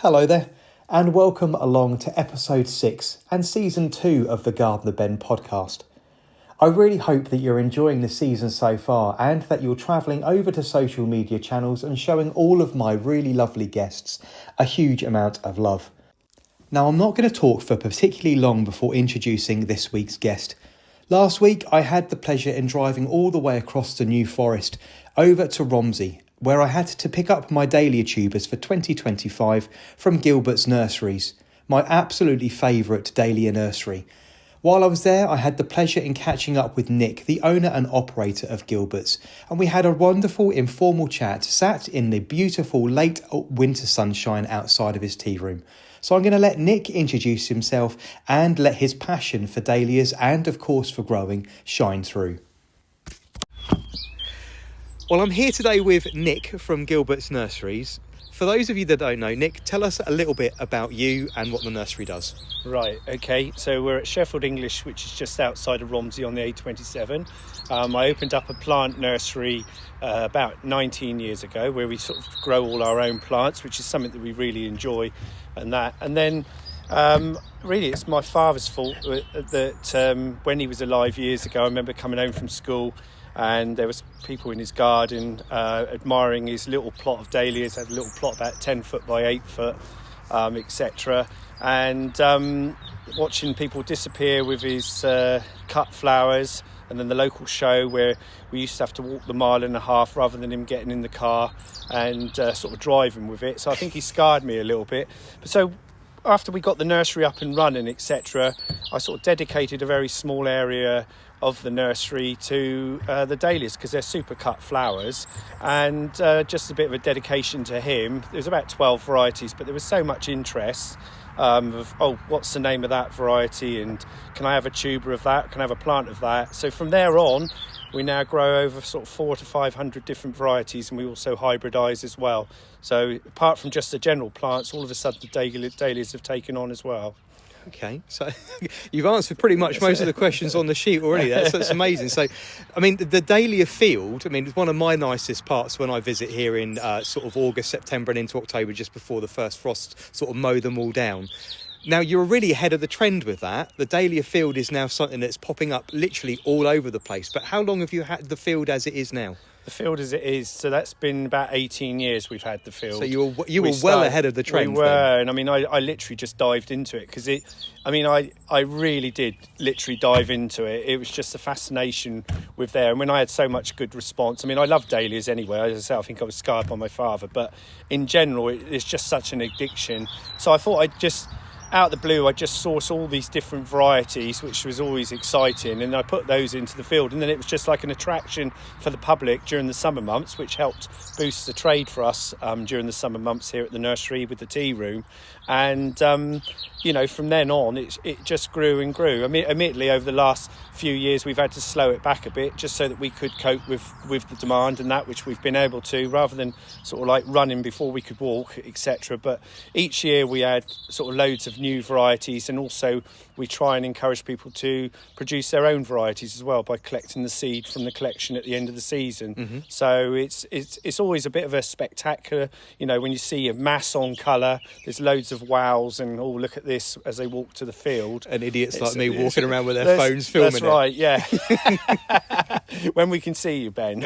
Hello there, and welcome along to episode 6 and season 2 of the Gardener Ben podcast. I really hope that you're enjoying the season so far and that you're travelling over to social media channels and showing all of my really lovely guests a huge amount of love. Now, I'm not going to talk for particularly long before introducing this week's guest. Last week, I had the pleasure in driving all the way across the New Forest over to Romsey, where I had to pick up my dahlia tubers for 2025 from Gilberts Nurseries, my absolutely favourite dahlia nursery. While I was there, I had the pleasure in catching up with Nick, the owner and operator of Gilberts, and we had a wonderful informal chat sat in the beautiful late winter sunshine outside of his tea room. So I'm going to let Nick introduce himself and let his passion for dahlias and of course for growing shine through. Well, I'm here today with Nick from Gilberts Nurseries. For those of you that don't know, Nick, tell us a little bit about you and what the nursery does. Right, okay, so we're at Sheffield English, which is just outside of Romsey on the A27. I opened up a plant nursery about 19 years ago where we sort of grow all our own plants, which is something that we really enjoy. And then really it's my father's fault that when he was alive years ago, I remember coming home from school and there was people in his garden admiring his little plot of dahlias. Had a little plot about 10 foot by 8 foot, etc. And watching people disappear with his cut flowers, and then the local show where we used to have to walk the 1.5 miles rather than him getting in the car and sort of driving with it. So I think he scarred me a little bit. But so after we got the nursery up and running, etc., I sort of dedicated a very small area of the nursery to the dahlias because they're super cut flowers, and just a bit of a dedication to him. There's about 12 varieties, but there was so much interest of what's the name of that variety, and can I have a tuber of that, can I have a plant of that. So from there on we now grow over sort of 400 to 500 different varieties, and we also hybridize as well. So apart from just the general plants, all of a sudden the dahlias have taken on as well. Okay, so you've answered pretty much most of the questions on the sheet already. That's amazing. So, I mean, the dahlia field, I mean, it's one of my nicest parts when I visit here in sort of August, September and into October, just before the first frost sort of mow them all down. Now, you're really ahead of the trend with that. The dahlia field is now something that's popping up literally all over the place. But how long have you had the field as it is now? The field as it is, so that's been about 18 years we've had the field. So you were well ahead of the trend. We were, and I mean, I literally just dived into it because I really did literally dive into it. It was just a fascination with there. And when I had so much good response, I mean, I love dahlias anyway. As I say, I think I was scarred by my father, but in general, it's just such an addiction. So I thought I'd just, out of the blue, I just source all these different varieties, which was always exciting, and I put those into the field, and then it was just like an attraction for the public during the summer months, which helped boost the trade for us during the summer months here at the nursery with the tea room. And from then on it just grew and grew. I mean, admittedly over the last few years we've had to slow it back a bit just so that we could cope with the demand and that, which we've been able to, rather than sort of like running before we could walk, etc. But each year we add sort of loads of new varieties, and also we try and encourage people to produce their own varieties as well by collecting the seed from the collection at the end of the season. Mm-hmm. So it's always a bit of a spectacular, when you see a mass on colour, there's loads of wows and look at this as they walk to the field. And idiots like me walking around with their phones filming it. That's right, yeah. When we can see you, Ben.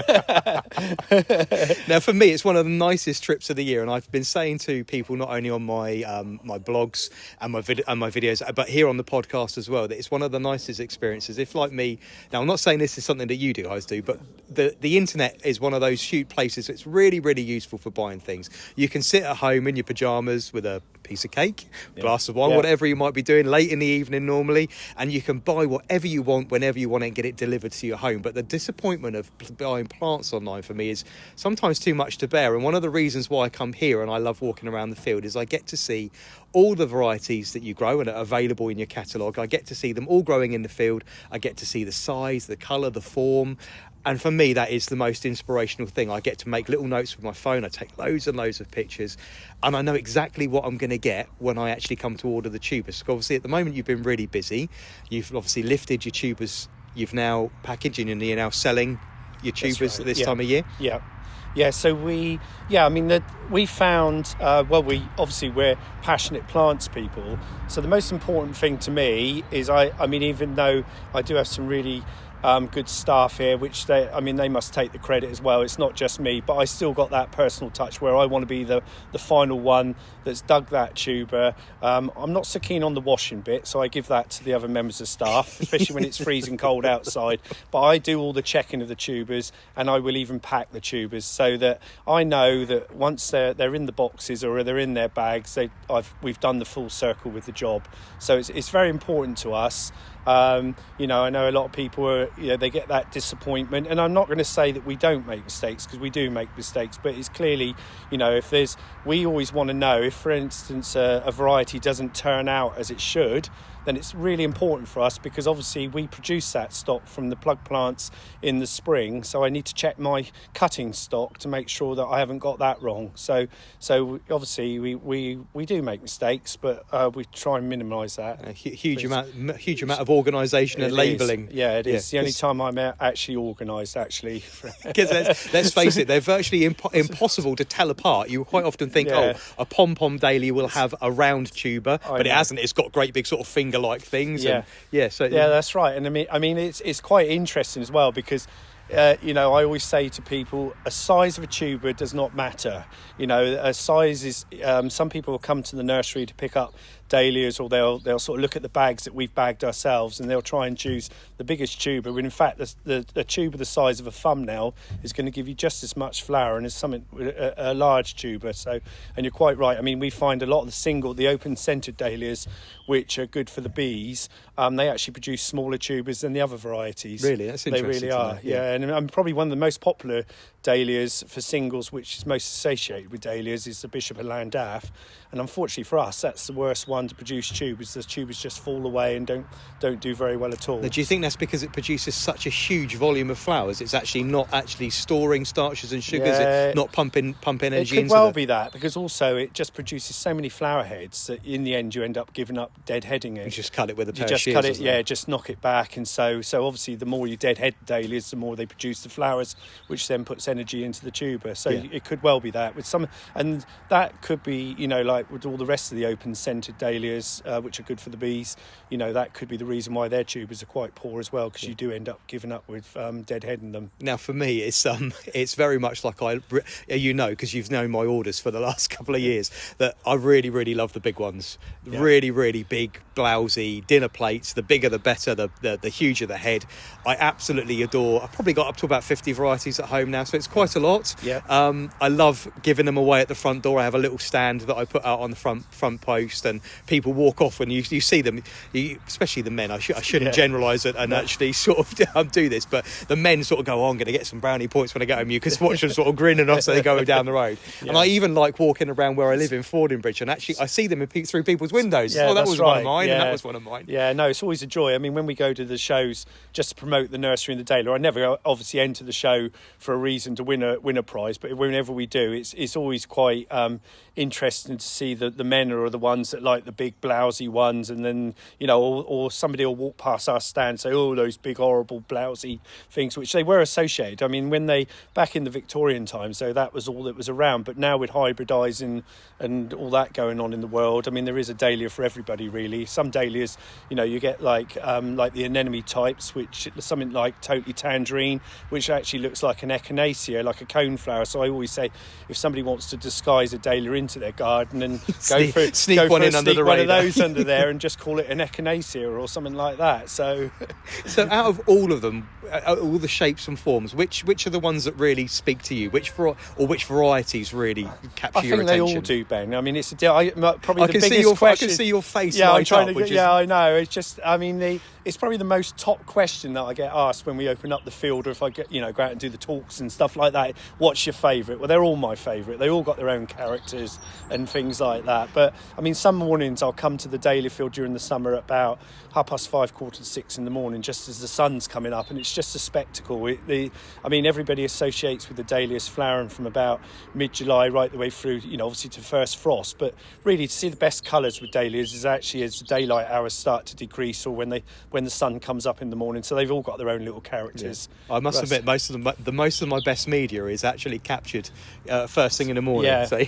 Now, for me, it's one of the nicest trips of the year, and I've been saying to people not only on my my blogs and my videos, but here on the podcast as well, that it's one of the nicest experiences. If, like me, now I'm not saying this is something that you guys do, but the internet is one of those huge places that's really, really useful for buying things. You can sit at home in your pyjamas with a piece of cake, glass of wine, whatever you might be doing late in the evening normally, and you can buy whatever you want whenever you want it and get it delivered to your home. But the disappointment of buying plants online for me is sometimes too much to bear, and one of the reasons why I come here and I love walking around the field is I get to see all the varieties that you grow and are available in your catalogue. I get to see them all growing in the field. I get to see the size, the colour, the form. And for me, that is the most inspirational thing. I get to make little notes with my phone. I take loads and loads of pictures, and I know exactly what I'm going to get when I actually come to order the tubers. So obviously, at the moment, you've been really busy. You've obviously lifted your tubers. You've now packaging and you're now selling your tubers at this time of year. Yeah. So we found, we're passionate plants people. So the most important thing to me is, even though I do have some really good staff here, which they must take the credit as well. It's not just me, but I still got that personal touch where I want to be the final one that's dug that tuber. I'm not so keen on the washing bit, so I give that to the other members of staff, especially when it's freezing cold outside. But I do all the checking of the tubers, and I will even pack the tubers so that I know that once they're in the boxes or they're in their bags, we've done the full circle with the job. So it's very important to us. I know a lot of people they get that disappointment, and I'm not going to say that we don't make mistakes, because we do make mistakes, but it's clearly, we always want to know if, for instance, a variety doesn't turn out as it should, then it's really important for us, because obviously we produce that stock from the plug plants in the spring, so I need to check my cutting stock to make sure that I haven't got that wrong. So obviously we do make mistakes, but we try and minimise that. A huge amount of organisation and labelling. Yeah, it is. The only time I'm actually organised, actually. Because let's face it, they're virtually impossible to tell apart. You quite often think, a pom-pom dahlia will have a round tuber, but it hasn't. It's got great big sort of finger-like things. That's right. And I mean, it's quite interesting as well, because I always say to people, a size of a tuber does not matter. A size is. Some people will come to the nursery to pick up dahlias, or they'll sort of look at the bags that we've bagged ourselves, and they'll try and choose the biggest tuber. When in fact, the tuber the size of a thumbnail is going to give you just as much flower, and as a large tuber. So, and you're quite right. I mean, we find a lot of the open-centred dahlias, which are good for the bees. They actually produce smaller tubers than the other varieties. Really, that's interesting. They really are. Yeah, and probably one of the most popular dahlias for singles, which is most associated with dahlias, is the Bishop of Llandaff. And unfortunately for us, that's the worst one to produce tubers. The tubers just fall away and don't do very well at all. Now, do you think that's because it produces such a huge volume of flowers? It's actually not actually storing starches and sugars. It's not pumping energy into it. Could well be that, because also it just produces so many flower heads that in the end you end up giving up deadheading it. You just cut it with a pair of shears. Cut it, just knock it back. And so obviously the more you deadhead dahlias, the more they produce the flowers, which then puts energy into the tuber. So it could well be that with some, and that could be like with all the rest of the open-centred dahlias, which are good for the bees. That could be the reason why their tubers are quite poor as well, because you do end up giving up with deadheading them. Now for me, it's very much like because you've known my orders for the last couple of years, that I really, really love the big ones. Really, really big, blousy dinner plates. The bigger the better, the huger the head. I absolutely adore. I've probably got up to about 50 varieties at home now, so it's quite a lot. I love giving them away at the front door. I have a little stand that I put out on the front post, and people walk off when you see them, especially the men. I shouldn't generalise it and actually sort of do this, but the men sort of go, I'm going to get some brownie points when I get home. You can watch them sort of grinning off as they go down the road. And I even like walking around where I live in Fordingbridge, and actually I see them through people's windows. That was one of mine, and that was one of mine. It's always a joy. I mean, when we go to the shows just to promote the nursery and the dahlia, I never obviously enter the show for a reason to win a prize, but whenever we do, it's always quite interesting to see the men are the ones that like the big blousy ones, and then or somebody will walk past our stand and say, oh, those big horrible blousy things, which they were associated. I mean, when they back in the Victorian times, so that was all that was around, but now with hybridizing and all that going on in the world, I mean, there is a dahlia for everybody really. Some dahlias, you get like the anemone types, which something like totally tangerine, which actually looks like an echinacea, like a coneflower. So I always say, if somebody wants to disguise a dahlia into their garden and sneak one under the radar, one of those under there and just call it an echinacea or something like that. So out of all of them, all the shapes and forms, which are the ones that really speak to you? Which varieties really capture your attention? I think they all do, Ben. I mean, it's probably the biggest question. I can see your face light up. I know. It's just, I mean, it's probably the most top question that I get asked when we open up the field, or if I get, go out and do the talks and stuff like that. What's your favourite? Well, they're all my favourite. They all got their own characters and things like that. But I mean, some mornings I'll come to the dahlia field during the summer at about 5:30, 5:45 in the morning, just as the sun's coming up, and it's just a spectacle. Everybody associates with the dahlias flowering from about mid-July right the way through, obviously to first frost. But really, to see the best colours with dahlias is actually as the daylight hours start to decrease, or when when the sun comes up in the morning. So they've all got their own little characters. Yeah. I must admit, most of my best media is actually captured first thing in the morning. Yeah, So,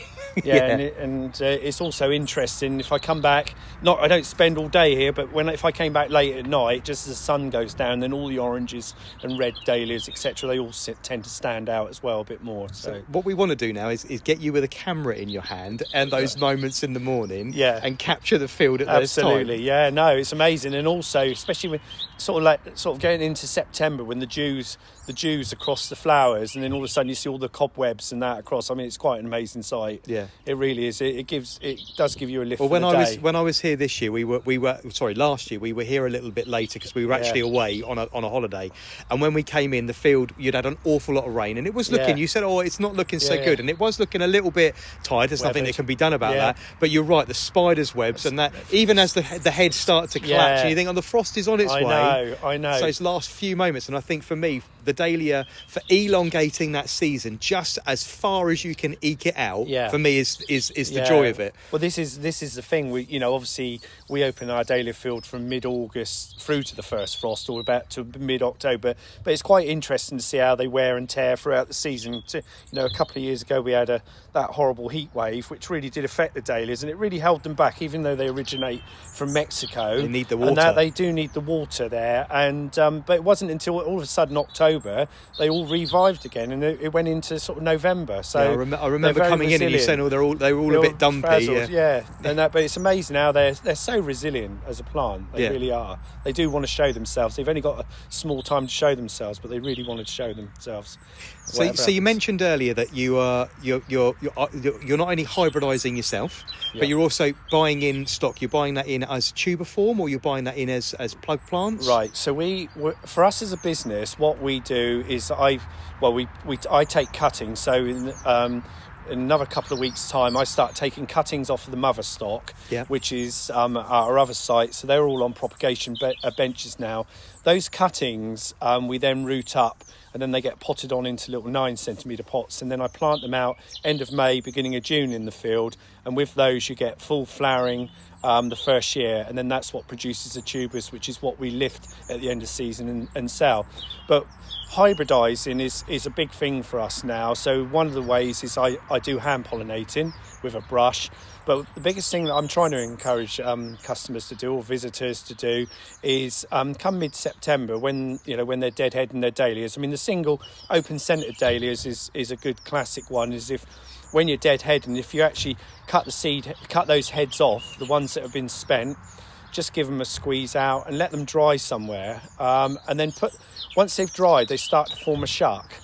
and it's also interesting. If I come back, I don't spend all day here, but if I came back late at night, just as the sun goes down, then all the oranges and red dahlias, etc., they all tend to stand out as well a bit more. So what we want to do now is get you with a camera in your hand and those moments in the morning, and capture the field at those times. Absolutely, yeah, no, it's amazing. And also, especially when sort of getting into September, when the dews across the flowers, and then all of a sudden you see all the cobwebs and that across. I mean, it's quite an amazing sight. Yeah, it really is. It does give you a lift. Well, for the day. when I was here this year, last year we were here a little bit later because we were actually away on a holiday. And when we came in, the field, you'd had an awful lot of rain, and it was looking. You said, "Oh, it's not looking so good," and it was looking a little bit tired. There's nothing that can be done about that. But you're right, the spiders' webs and that. Even as the heads start to collapse, and you think, "Oh, the frost is on its way." I know. So it's last few moments, and I think for me, the dahlia, for elongating that season just as far as you can eke it out, for me is the joy of it. Well, this is the thing. We obviously we open our dahlia field from mid-August through to the first frost, or about to mid-October. But it's quite interesting to see how they wear and tear throughout the season. A couple of years ago we had that horrible heat wave, which really did affect the dahlias, and it really held them back, even though they originate from Mexico. They need the water. And that they do need the water there. And but it wasn't until all of a sudden October they all revived again, and it went into sort of November. So I remember coming in and you saying, "Oh, they were all a bit dumpy." Frazzled, but it's amazing how they're so resilient as a plant. They really are. They do want to show themselves. They've only got a small time to show themselves, but they really want to show themselves. So you mentioned earlier that you're not only hybridizing yourself, but you're also buying in stock. You're buying that in as tuber form, or you're buying that in as plug plants. Right. So for us as a business, what we do is I take cuttings. So in another couple of weeks' time, I start taking cuttings off of the mother stock, which is our other site. So they're all on propagation benches now. Those cuttings we then root up, and then they get potted on into little 9-centimetre pots, and then I plant them out end of May, beginning of June in the field. And with those, you get full flowering the first year, and then that's what produces the tubers, which is what we lift at the end of season and sell. But hybridizing is a big thing for us now. So one of the ways is I do hand pollinating with a brush. But the biggest thing that I'm trying to encourage customers to do, or visitors to do, is come mid-September when they're deadheading their dahlias. I mean, the single open-centered dahlias is a good classic one. Is if when you're deadheading, if you actually cut those heads off, the ones that have been spent, just give them a squeeze out and let them dry somewhere, and then once they've dried, they start to form a shuck.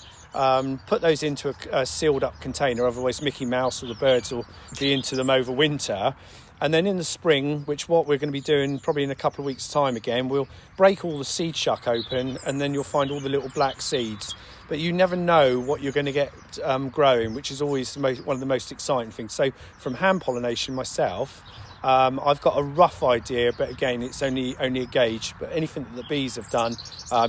Put those into a sealed up container, otherwise Mickey Mouse or the birds will be into them over winter. And then in the spring, which what we're going to be doing probably in a couple of weeks' time again, we'll break all the seed shuck open, and then you'll find all the little black seeds. But you never know what you're going to get growing, which is always one of the most exciting things. So from hand pollination myself, I've got a rough idea, but again, it's only a gauge. But anything that the bees have done,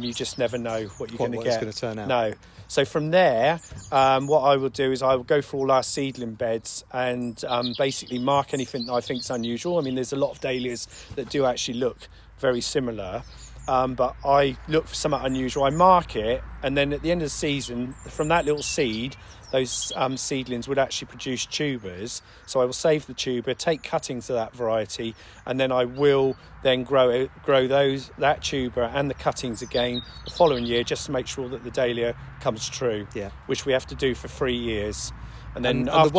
you just never know what you're going to get. It's going to turn out. No. So from there, what I will do is I will go through all our seedling beds and basically mark anything that I think is unusual. I mean, there's a lot of dahlias that do actually look very similar. But I look for something unusual, I mark it, and then at the end of the season, from that little seed, those seedlings would actually produce tubers. So I will save the tuber, take cuttings of that variety, and then I will then grow that tuber and the cuttings again the following year, just to make sure that the dahlia comes true, which we have to do for 3 years. And then the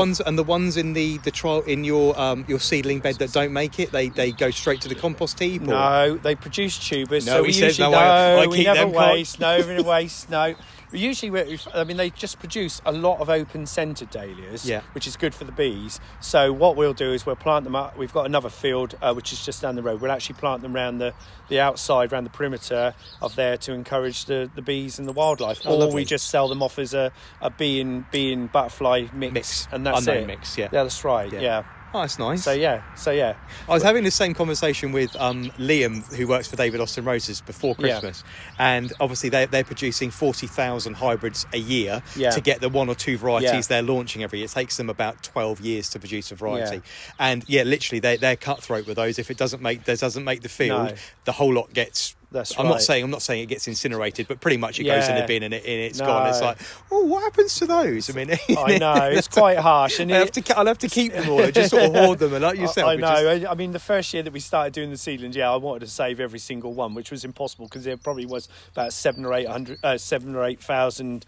ones in the trial in your seedling bed that don't make it, they go straight to the compost heap. Or? No, they produce tubers. No, so we says usually no. I we keep never them waste. No, we never waste. No. They just produce a lot of open-centered dahlias, which is good for the bees. So what we'll do is we'll plant them up. We've got another field which is just down the road. We'll actually plant them around the outside, around the perimeter of there, to encourage the bees and the wildlife. Oh, or lovely. we just sell them off as a bee and butterfly mix. And that's unknown it. Mix, Yeah, that's right. Yeah. Oh, that's nice. So yeah. I was having the same conversation with Liam, who works for David Austin Roses, before Christmas, and obviously they're producing 40,000 hybrids a year to get the one or two varieties they're launching every year. It takes them about 12 years to produce a variety, and literally they're cutthroat with those. If it doesn't make the field, the whole lot gets That's I'm right. not saying it gets incinerated, but pretty much it goes in the bin and it's No. gone. It's like, oh, what happens to those? I mean, I know, it's quite harsh. And I'll have to keep them all. I just sort of hoard them, and like yourself. I know. I mean, the first year that we started doing the seedlings, I wanted to save every single one, which was impossible because there probably was about 7,000 or 8,000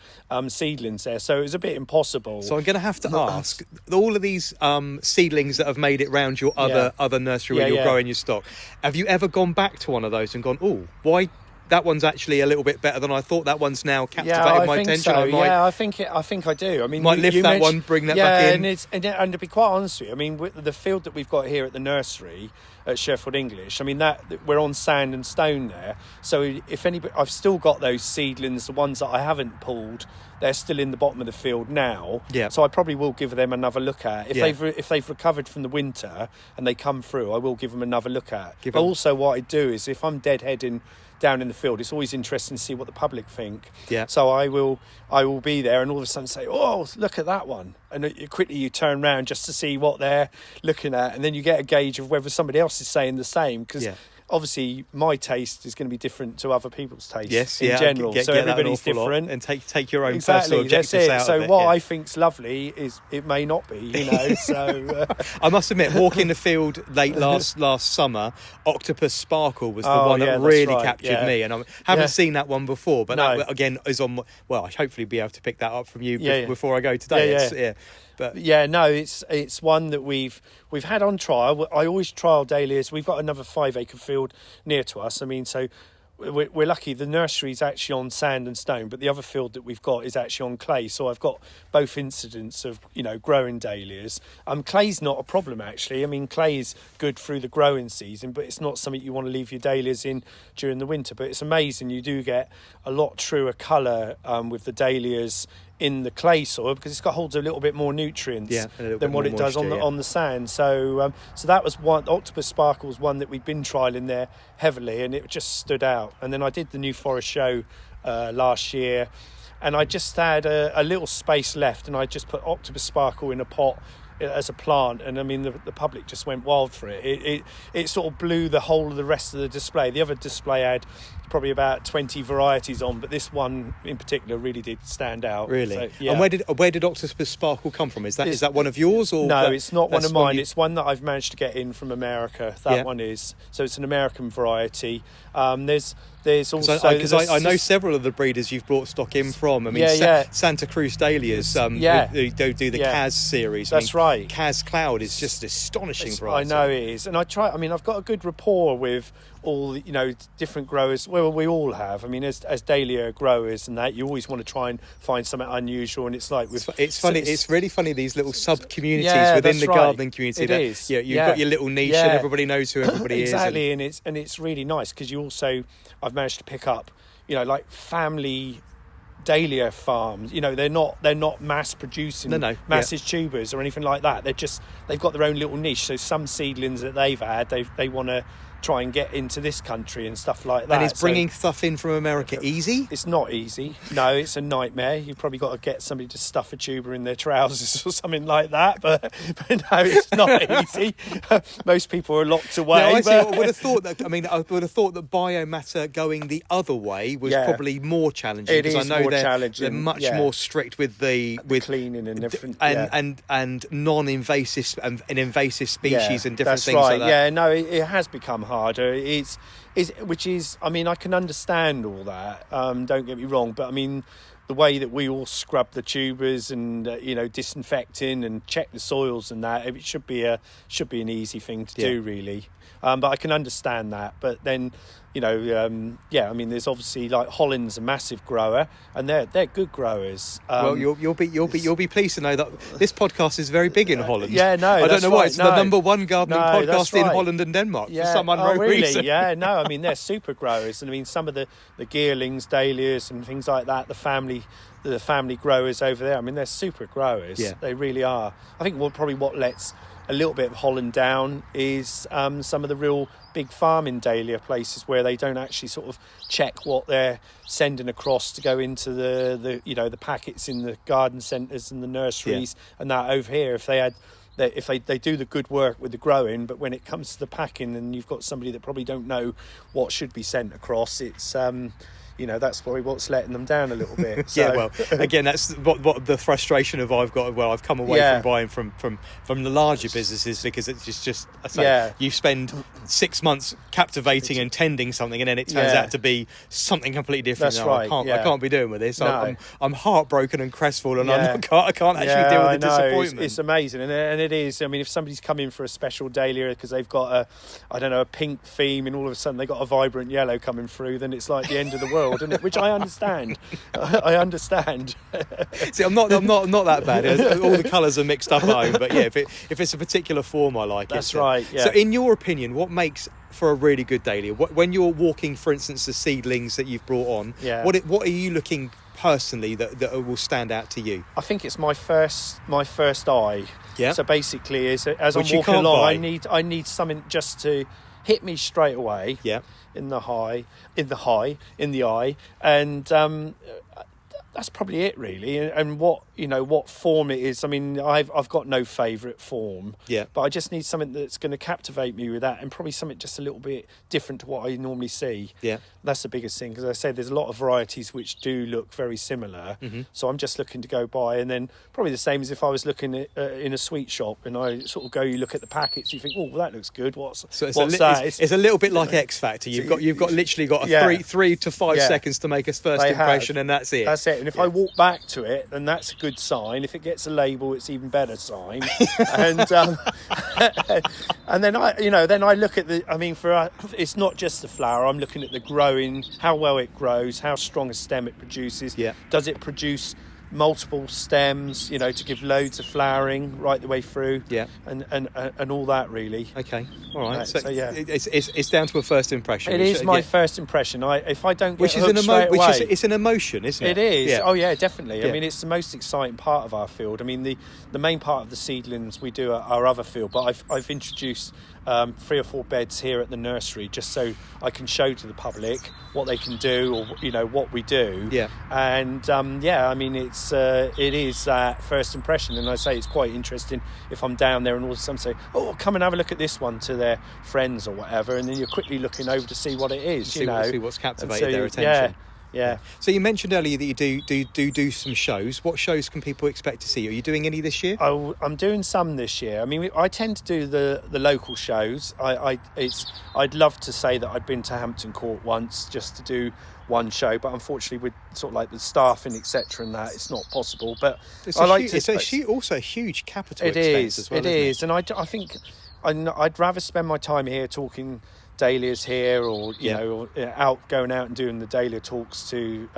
seedlings there, so it was a bit impossible. So I'm going to have to ask all of these seedlings that have made it round your other nursery where you're growing your stock. Have you ever gone back to one of those and gone, oh, why? That one's actually a little bit better than I thought. That one's now captivated my attention. So. I think I do. I mean, might lift that one, bring that back in. And to be quite honest with you, I mean, with the field that we've got here at the nursery at Sheffield English, I mean that we're on sand and stone there. So if anybody, I've still got those seedlings, the ones that I haven't pulled. They're still in the bottom of the field now. Yeah. So I probably will give them another look at. If they've recovered from the winter and they come through, I will give them another look at. But also what I do is if I'm deadheading down in the field, it's always interesting to see what the public think. Yeah. So I will be there and all of a sudden say, oh, look at that one. And quickly you turn around just to see what they're looking at. And then you get a gauge of whether somebody else is saying the same. Because obviously my taste is going to be different to other people's taste in general. So everybody's different. And take your own personal objectives out of it. So what I think's lovely is it may not be, So I must admit, walking the field late last summer, Octopus Sparkle was the one that really captured me. And I haven't seen that one before, but that again is on. I'll hopefully be able to pick that up from you before I go today. But it's one that we've had on trial. I always trial dahlias. We've got another 5-acre field near to us. I mean, so we're lucky. The nursery's actually on sand and stone, but the other field that we've got is actually on clay. So I've got both incidents of growing dahlias. Clay's not a problem actually. I mean, clay is good through the growing season, but it's not something you want to leave your dahlias in during the winter. But it's amazing. You do get a lot truer colour with the dahlias in the clay soil because it holds a little bit more nutrients than what it does on the sand. So that was one. Octopus Sparkle was one that we've been trialling there heavily, and it just stood out. And then I did the New Forest show last year, and I just had a little space left, and I just put Octopus Sparkle in a pot as a plant, and I mean the public just went wild for it. It sort of blew the whole of the rest of the display. The other display had probably about 20 varieties on, but this one in particular really did stand out. Really? So, yeah. And where did Octopus Sparkle come from? Is that one of yours, or no? It's not one of mine. It's one that I've managed to get in from America. That one is. So it's an American variety. There's also because I know several of the breeders you've brought stock in from. I mean, Santa Cruz Dahlias. Who do the Kaz series. That's right. Kaz Cloud is just astonishing variety. I know it is, and I've got a good rapport with all different growers. Well, we all have. I mean, as dahlia growers and that, you always want to try and find something unusual. And it's like it's funny. It's really funny, these little sub communities within the gardening community. It is. Yeah, you've got your little niche, and everybody knows who everybody exactly, is. And it's really nice because you also I've managed to pick up like family dahlia farms. They're not mass producing massive tubers or anything like that. They've got their own little niche. So some seedlings that they've had, they want to try and get into this country and stuff like that. And is bringing stuff in from America easy? It's not easy. No, it's a nightmare. You've probably got to get somebody to stuff a tuber in their trousers or something like that. But no, it's not easy. Most people are locked away. I would have thought that. I mean, I would have thought that biomatter going the other way was probably more challenging. It is I know more challenging. They're much more strict with the cleaning and different and non-invasive and invasive species and different things right. like that. Yeah, no, it has become harder. Which is, I mean, I can understand all that. Don't get me wrong, but I mean, the way that we all scrub the tubers and disinfecting and check the soils and that, it should be an easy thing to do, really. But I can understand that. But then, I mean, there's obviously like Holland's a massive grower, and they're good growers. Well, you'll be pleased to know that this podcast is very big in Holland. Yeah, no, I don't know why it's the number one gardening podcast in Holland and Denmark for some unknown reason. Yeah, no, I mean they're super growers, and I mean some of the gearlings, dahlias, and things like that. The family growers over there. I mean they're super growers. Yeah. They really are. I think what lets a little bit of Holland down is some of the real big farming dahlia places where they don't actually sort of check what they're sending across to go into the packets in the garden centres and the nurseries and that. Over here, if they had if they do the good work with the growing, but when it comes to the packing, and you've got somebody that probably don't know what should be sent across, it's that's probably what's letting them down a little bit. So. Yeah, well, again, that's what the frustration of I've got. Well, I've come away from buying from the larger businesses, because it's just I say, you spend 6 months captivating and tending something, and then it turns out to be something completely different. That's right. I can't be doing with this. No. I'm heartbroken and crestfallen. I can't actually deal with the disappointment. It's amazing, and it is. I mean, if somebody's come in for a special dahlia because they've got a pink theme, and all of a sudden they got a vibrant yellow coming through, then it's like the end of the world. Isn't it? Which I understand. I understand. See, I'm not that bad. All the colours are mixed up at home, but yeah, if it's a particular form, I like it. That's right. Yeah. So, in your opinion, what makes for a really good dahlia? When you're walking, for instance, the seedlings that you've brought on, what are you looking personally that will stand out to you? I think it's my first eye. Yeah. So basically, as I'm walking along, I need something just to hit me straight away. Yeah. In the eye, and that's probably it, really. And what form it is. I mean, I've got no favourite form. Yeah. But I just need something that's going to captivate me with that, and probably something just a little bit different to what I normally see. Yeah. That's the biggest thing, because I say there's a lot of varieties which do look very similar. Mm-hmm. So I'm just looking to go by, and then probably the same as if I was looking at, in a sweet shop, and I sort of you look at the packets, you think, oh, well, that looks good. What's that? It's a little bit like X Factor. You've got literally got a 3 to 5 seconds to make a first impression, and that's it. That's it. And if I walk back to it, then that's a good sign. If it gets a label, it's even better sign. And and then I look at the. I mean, it's not just the flower. I'm looking at the growing, how well it grows, how strong a stem it produces. Yeah. Does it produce multiple stems, to give loads of flowering right the way through, and all that, really. Okay, all right. So it's down to a first impression. It is my first impression. If I don't get it's an emotion, isn't it? It is. Yeah. Oh yeah, definitely. Yeah. I mean, it's the most exciting part of our field. I mean, the main part of the seedlings we do at our other field, but I've introduced 3 or 4 beds here at the nursery, just so I can show to the public what they can do, or what we do. Yeah. And I mean, it is that first impression, and I say it's quite interesting if I'm down there and all of a sudden say, oh, come and have a look at this one, to their friends or whatever, and then you're quickly looking over to see what it is. See what's captivated their attention. Yeah. So you mentioned earlier that you do some shows. What shows can people expect to see? Are you doing any this year? I'm doing some this year. I mean, I tend to do the local shows. I'd love to say that I'd been to Hampton Court once just to do one show, but unfortunately with sort of like the staffing, etc., and that, it's not possible. But it's also a huge capital expense as well. It is, and I think I'd rather spend my time here talking dahlias here, or going out and doing the dahlia talks to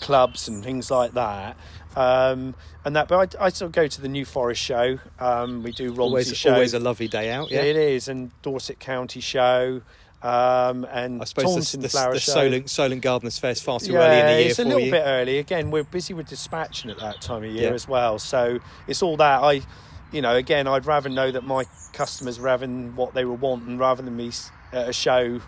clubs and things like that, and that. But I sort of go to the New Forest show. We do Romsey show. Always a lovely day out. Yeah, it is, and Dorset County show. And I suppose the Solent Gardeners Fair is far too early in the year. It's a little bit early. Again, we're busy with dispatching at that time of year as well. So it's all that. Again, I'd rather know that my customers were having what they were wanting rather than me at a show.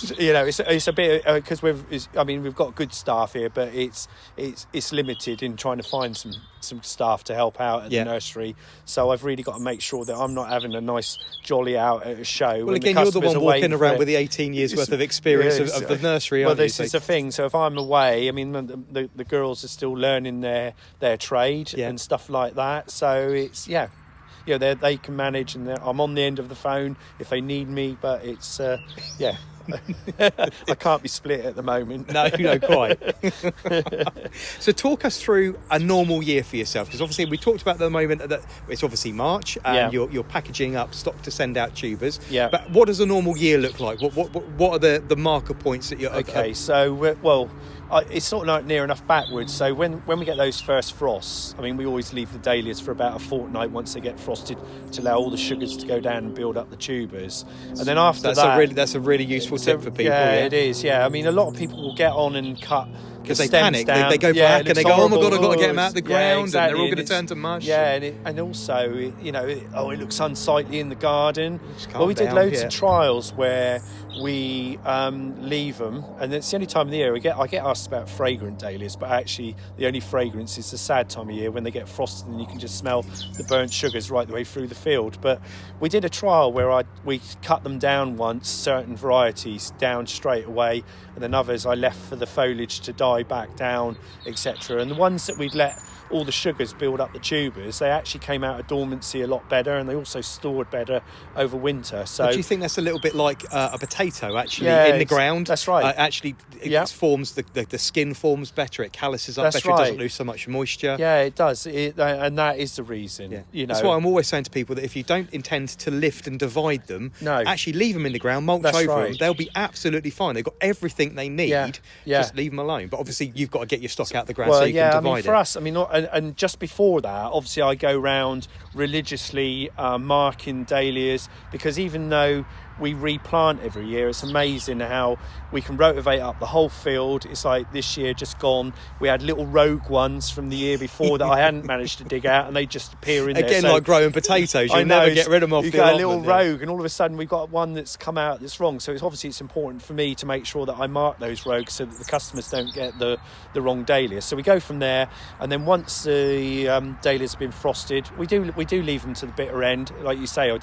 It's a bit, because we've got good staff here, but it's limited in trying to find some staff to help out at the nursery. So I've really got to make sure that I'm not having a nice jolly out at a show. Well, again, you're the one walking around with the 18 years worth of experience of the nursery. Well, this is the thing. So if I'm away, I mean, the girls are still learning their trade and stuff like that. So it's they can manage, and I'm on the end of the phone if they need me. But it's I can't be split at the moment. No, quite. So talk us through a normal year for yourself, because obviously we talked about the moment that it's obviously March and you're packaging up stock to send out tubers. Yeah. But what does a normal year look like? What are the marker points that you're... Okay, so it's sort of like near enough backwards. So when we get those first frosts, I mean, we always leave the dahlias for about a fortnight once they get frosted to allow all the sugars to go down and build up the tubers. And then after that's a really useful tip for people. Yeah, it is. Yeah, I mean, a lot of people will get on and cut because they panic. They go black and they go, oh my God, I've got to get them out of the ground, exactly. And they're all going to turn to mush. Yeah, and also, it looks unsightly in the garden. Well, we did loads of trials where we leave them, and it's the only time of the year I get asked about fragrant dahlias, but actually the only fragrance is the sad time of year when they get frosted and you can just smell the burnt sugars right the way through the field. But we did a trial where we cut them down once, certain varieties down straight away, and then others I left for the foliage to die back down, etc. And the ones that we'd let all the sugars build up the tubers, they actually came out of dormancy a lot better, and they also stored better over winter. So but do you think that's a little bit like a potato actually in the ground? That's right. It forms the skin forms better, it calluses up better, right. It doesn't lose so much moisture. Yeah, it does, and that is the reason. Yeah. That's why I'm always saying to people that if you don't intend to lift and divide them, actually leave them in the ground, mulch over them. They'll be absolutely fine. They've got everything they need. Yeah. Just leave them alone. But obviously you've got to get your stock out the ground so you can divide it. For us, and just before that, obviously I go round religiously marking dahlias, because even though we replant every year, it's amazing how we can rotivate up the whole field. It's like this year just gone, we had little rogue ones from the year before that I hadn't managed to dig out, and they just appear in there. Again, like growing potatoes, you'll never get rid of them off the allotment. You've got a little rogue, and all of a sudden we've got one that's come out that's wrong. So it's important for me to make sure that I mark those rogues so that the customers don't get the wrong dahlias. So we go from there, and then once the dahlias have been frosted, we do leave them to the bitter end. Like you say,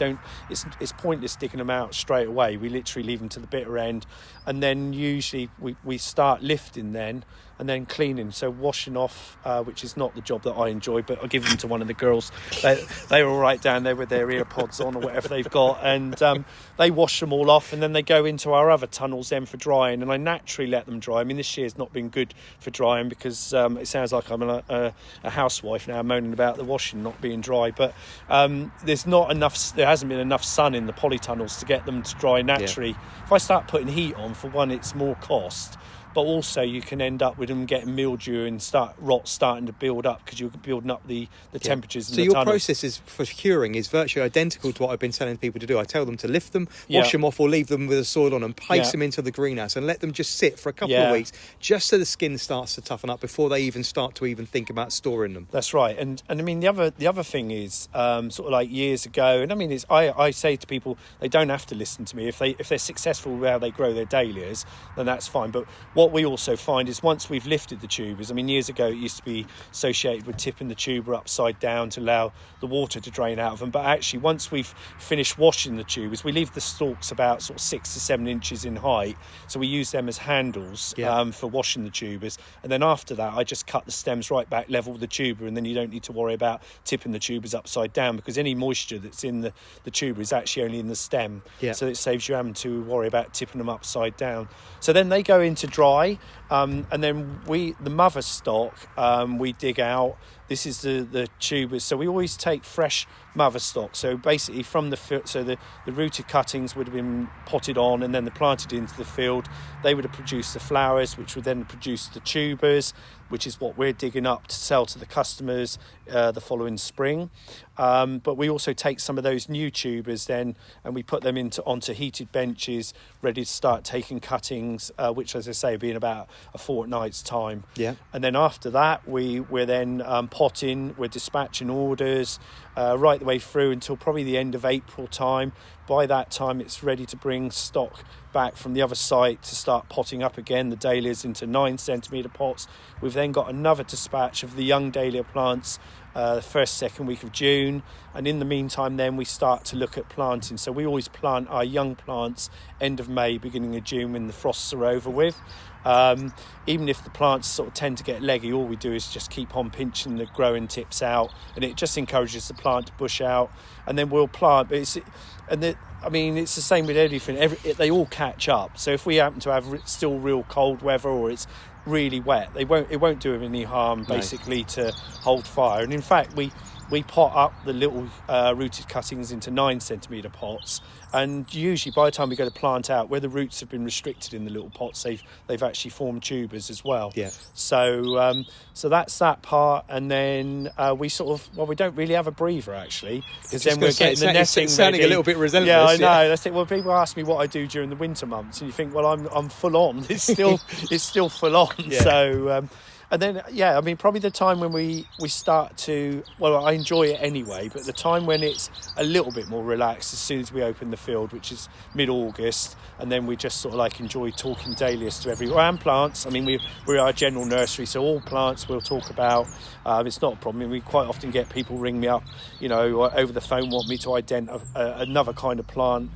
it's pointless digging them out straight away. We literally leave them to the bitter end, and then usually we start lifting then, and then cleaning, so washing off, which is not the job that I enjoy, but I give them to one of the girls. They're all right down there with their ear pods on or whatever they've got, and they wash them all off, and then they go into our other tunnels then for drying, and I naturally let them dry. This year's not been good for drying because it sounds like I'm a housewife now moaning about the washing not being dry, but there hasn't been enough sun in the polytunnels to get them to dry naturally. If I start putting heat on, for one, it's more cost, but also you can end up with them getting mildew and rot starting to build up because you're building up the temperatures in the tunnels. So your process for curing is virtually identical to what I've been telling people to do. I tell them to lift them, wash them off, or leave them with the soil on and place them into the greenhouse and let them just sit for a couple of weeks just so the skin starts to toughen up before they even start to think about storing them. That's right. And the other thing is sort of like years ago, and I say to people they don't have to listen to me. If they're successful with how they grow their dahlias, then that's fine. But what we also find is once we've lifted the tubers, years ago it used to be associated with tipping the tuber upside down to allow the water to drain out of them, but actually once we've finished washing the tubers, we leave the stalks about sort of 6 to 7 inches in height, so we use them as handles for washing the tubers, and then after that I just cut the stems right back level with the tuber, and then you don't need to worry about tipping the tubers upside down because any moisture that's in the tuber is actually only in the stem, so it saves you having to worry about tipping them upside down. So then they go into dry, and then the mother stock we dig out. This is the tubers, so we always take fresh mother stock. So basically from the rooted cuttings would have been potted on and then they're planted into the field. They would have produced the flowers, which would then produce the tubers, which is what we're digging up to sell to the customers the following spring. But we also take some of those new tubers then and we put them onto heated benches ready to start taking cuttings, which, as I say, will be in about a fortnight's time. And then after that we're then potting, we're dispatching orders right the way through until probably the end of April time. By that time it's ready to bring stock back from the other site to start potting up again the dahlias into 9cm pots. We've then got another dispatch of the young dahlia plants the second week of June, and in the meantime then we start to look at planting. So we always plant our young plants end of May, beginning of June, when the frosts are over with. Even if the plants sort of tend to get leggy, all we do is just keep on pinching the growing tips out, and it just encourages the plant to bush out, and then we'll plant. But it's the same with everything. They all catch up. So if we happen to have still real cold weather or it's really wet, it won't do them any harm basically to hold fire. And in fact we we pot up the little rooted cuttings into 9cm pots, and usually by the time we go to plant out, where the roots have been restricted in the little pots, they've actually formed tubers as well. Yeah. So so that's that part, and then we don't really have a breather actually, because then we're getting the netting. It's sounding ready. a little bit relentless. Yeah, I know. That's it. Well, people ask me what I do during the winter months, and you think, well, I'm full on. It's still full on. Yeah. So. And then, I mean, probably the time when we start to, well, I enjoy it anyway, but the time when it's a little bit more relaxed as soon as we open the field, which is mid-August, and then we just sort of like enjoy talking dahlias to everyone, and plants. I mean, we're our general nursery, so all plants we'll talk about. It's not a problem. I mean, we quite often get people ring me up, over the phone, want me to identify another kind of plant.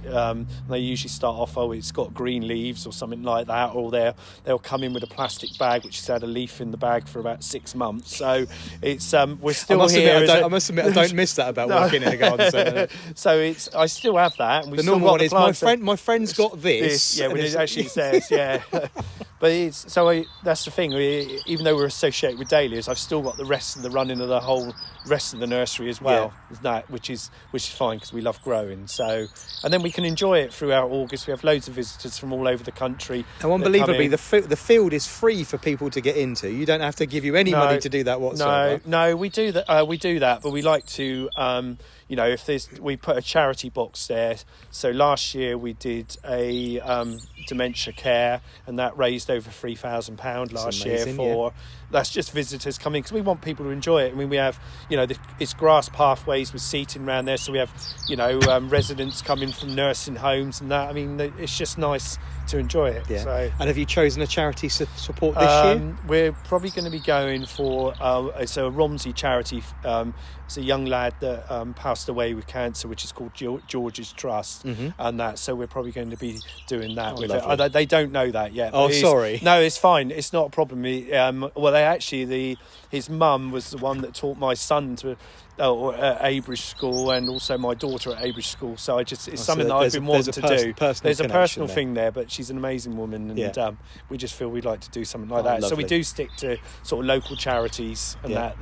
They usually start off, it's got green leaves or something like that, or they'll come in with a plastic bag which has had a leaf in the bag for about 6 months. So it's we're still here. I must admit, I don't miss that about working in a garden centre. So I still have that. And the normal one is my friend's got this. Yeah, when it actually says, yeah. But that's the thing. Even though we're associated with dahlias, I've still got the rest of the running of the whole rest of the nursery as well. Yeah. Which is fine because we love growing. So, and then we can enjoy it throughout August. We have loads of visitors from all over the country. And unbelievably, the field is free for people to get into. You don't have to give you any money to do that whatsoever. No, we do that. We do that, but we like to. We put a charity box there. So last year we did a dementia care, and that raised over £3,000 last year for. Yeah. That's just visitors coming because we want people to enjoy it. I mean, we have, it's grass pathways with seating around there, so we have, residents coming from nursing homes and that. I mean, it's just nice to enjoy it. Yeah. So, and have you chosen a charity support this year? We're probably going to be going for it's a Romsey charity. It's a young lad that passed away with cancer, which is called George's Trust, and that. So we're probably going to be doing that with lovely. it. They don't know that yet. Oh, sorry. No, it's fine. It's not a problem. His mum was the one that taught my son to at Abridge School, and also my daughter at Abridge School. So it's something that I've been wanting to do. There's a personal thing there, but she's an amazing woman, and we just feel we'd like to do something like that. Lovely. So we do stick to sort of local charities and that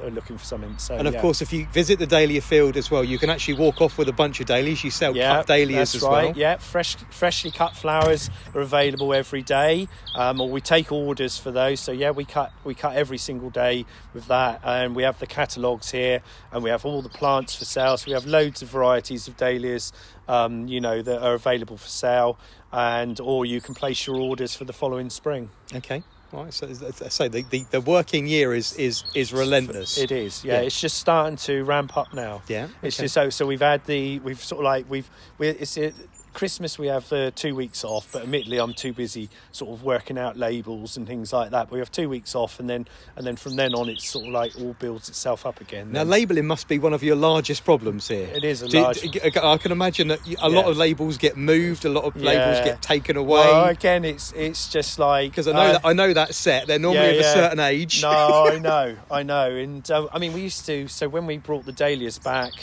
are looking for something. So, and of course, if you visit the dahlia field as well, you can actually walk off with a bunch of dahlias. You sell cut dahlias as well. Yeah, freshly cut flowers are available every day, or we take orders for those. So we cut every single day with that, and we have the catalogues here. And we have all the plants for sale. So we have loads of varieties of dahlias, that are available for sale, or you can place your orders for the following spring. Okay. Right. So the working year is relentless. It is. Yeah. It's just starting to ramp up now. Yeah. Okay. It's just so Christmas we have 2 weeks off, but admittedly I'm too busy sort of working out labels and things like that. But we have 2 weeks off, and then from then on it's sort of like all builds itself up again. Now labelling must be one of your largest problems here. It is I can imagine that a lot of labels get moved, a lot of labels get taken away. Well, again, it's just like because I know that set. They're normally of a certain age. No, I know, and I mean we used to. So when we brought the dahlias back.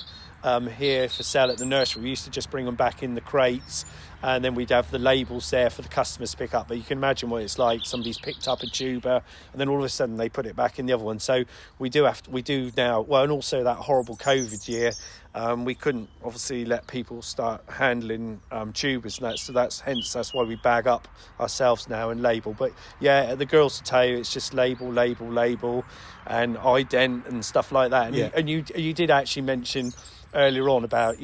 Here for sale at the nursery, we used to just bring them back in the crates, and then we'd have the labels there for the customers to pick up. But you can imagine what it's like. Somebody's picked up a tuber, and then all of a sudden they put it back in the other one. So we do now. Well, and also that horrible COVID year, we couldn't obviously let people start handling tubers, and that's why we bag up ourselves now and label. But the girls will tell you it's just label, and ident and stuff like that. And you did actually mention earlier on about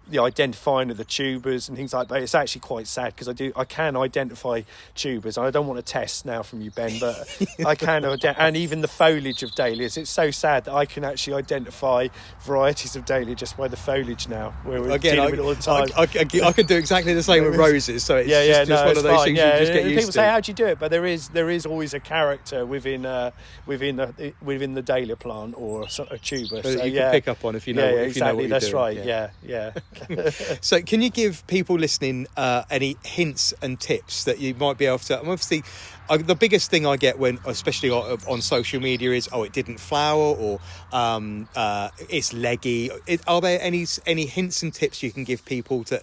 the identifying of the tubers and things like that. It's actually quite sad because I can identify tubers. I don't want to test now from you, Ben, but I can and even the foliage of dahlias. It's so sad that I can actually identify varieties of dahlia just by the foliage now. Where we're dealing with it all the time. I can do exactly the same with roses. So it's just one of those things you just get used to. People say, "How do you do it?" But there is always a character within the dahlia plant or a tuber. So you can pick up on if you know. If you know what you're that's doing. right. Yeah. So can you give people listening any hints and tips that you might be able to? Obviously, the biggest thing I get especially on social media is, it didn't flower, or it's leggy. Are there any hints and tips you can give people to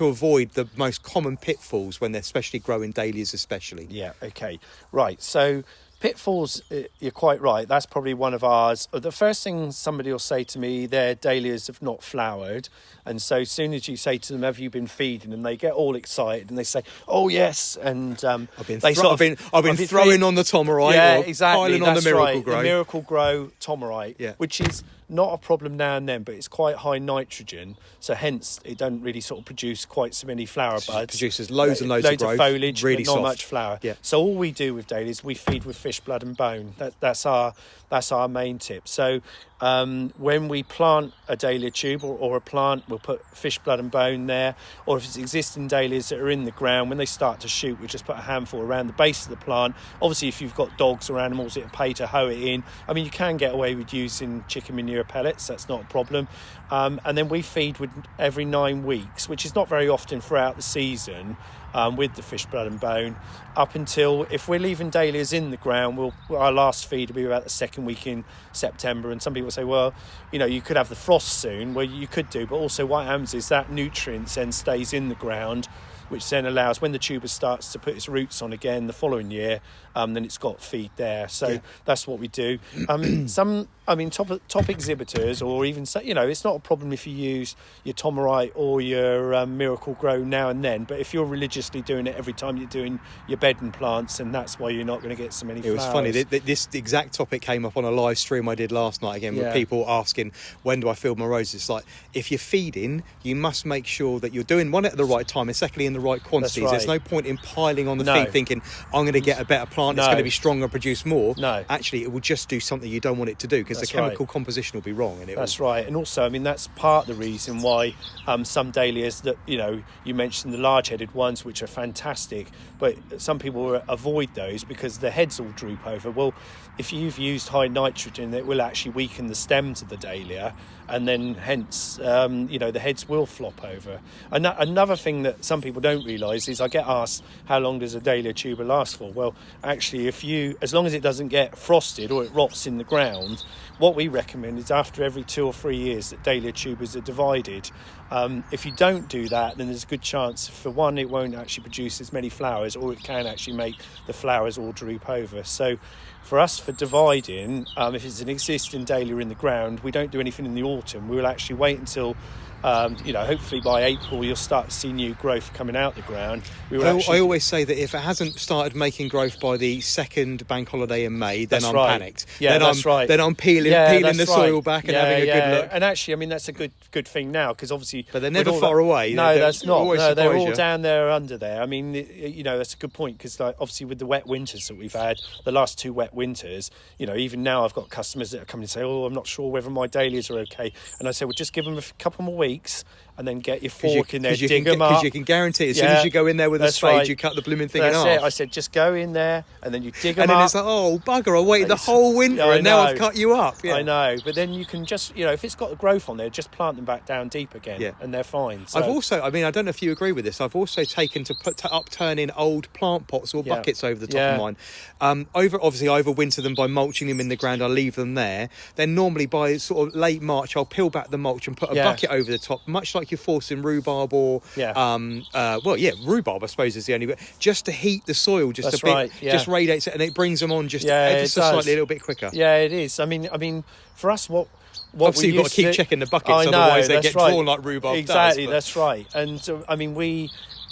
avoid the most common pitfalls when they're especially growing dahlias especially? Yeah, okay. Right, so Pitfalls, you're quite right. That's probably one of ours. The first thing somebody will say to me, their dahlias have not flowered. And so as soon as you say to them, have you been feeding? And they get all excited and they say, oh, yes. And I've been throwing on the Tomerite, yeah, or exactly, piling on the Miracle Grow. The Miracle Grow Tomerite, yeah. which is not a problem now and then, but it's quite high nitrogen. So hence, it doesn't really sort of produce quite so many flower buds. It produces loads and loads of growth, foliage, really but not soft. much flower. Yeah. So all we do with dahlias, we feed with fish blood and bone. That's our main tip. So when we plant a dahlia tube or a plant, we'll put fish blood and bone there. Or if it's existing dahlias that are in the ground, when they start to shoot, we just put a handful around the base of the plant. Obviously, if you've got dogs or animals, it'll pay to hoe it in. I mean, you can get away with using chicken manure pellets. That's not a problem. And then we feed with every 9 weeks, which is not very often throughout the season, with the fish blood and bone, up until, if we're leaving dahlias in the ground, our last feed will be about the second week in September. And some people say, well, you could have the frost soon. Well, you could do, but also what happens is that nutrient then stays in the ground, which then allows, when the tuber starts to put its roots on again the following year, then it's got feed there. So that's what we do. Top exhibitors, or even, it's not a problem if you use your Tomerite or your Miracle Grow now and then, but if you're religiously doing it every time you're doing your bedding plants, and that's why you're not going to get so many flowers. It was funny, this exact topic came up on a live stream I did last night again, with people asking, when do I field my roses? It's like, if you're feeding, you must make sure that you're doing one at the right time, and secondly in the right quantities. Right. There's no point in piling on the feed thinking, I'm going to get a better plant, it's going to be stronger and produce more. No. Actually, it will just do something you don't want it to do, because the chemical composition will be wrong. And right. And also, that's part of the reason why some dahlias that, you mentioned the large-headed ones, which are fantastic, but some people avoid those because the heads all droop over. Well, if you've used high nitrogen, it will actually weaken the stems of the dahlia, and then hence, the heads will flop over. Another thing that some people don't realise is, I get asked, how long does a dahlia tuber last for? Well, actually, as long as it doesn't get frosted or it rots in the ground, what we recommend is after every 2 or 3 years that dahlia tubers are divided. If you don't do that, then there's a good chance, for one, it won't actually produce as many flowers, or it can actually make the flowers all droop over. So for us, for dividing, if it's an existing dahlia in the ground, we don't do anything in the autumn. We will actually wait until hopefully by April you'll start to see new growth coming out the ground. I always say that if it hasn't started making growth by the second bank holiday in May, then I'm panicked. Yeah, that's right. Then I'm peeling the soil back and having a good look. And actually, that's a good thing now, because obviously... But they're never far away. No, that's not. No, they're all you. down there under there. That's a good point, because obviously with the wet winters that we've had, the last 2 wet winters, even now I've got customers that are coming and say, oh, I'm not sure whether my dahlias are okay. And I say, well, just give them a couple more weeks, and then get your fork in there, dig them up. Because you can guarantee as soon as you go in there with a spade, you cut the blooming thing in half. That's it. I said, just go in there, and then you dig them up. And then it's like, oh, bugger, I waited the whole winter, and now I've cut you up. Yeah. I know, but then you can just, if it's got the growth on there, just plant them back down deep again, and they're fine. So. I've also, I don't know if you agree with this, I've also taken to upturning old plant pots or buckets over the top of mine. I overwinter them by mulching them in the ground. I leave them there. Then normally by sort of late March, I'll peel back the mulch and put a bucket over the top, much like you're forcing rhubarb or rhubarb, I suppose, is the only way, just to heat the soil just a bit, just radiates it, and it brings them on just ever so slightly a little bit quicker. Yeah, it is. For us, what obviously you've got to keep checking the buckets, otherwise they get drawn like rhubarb. Exactly, that's right. And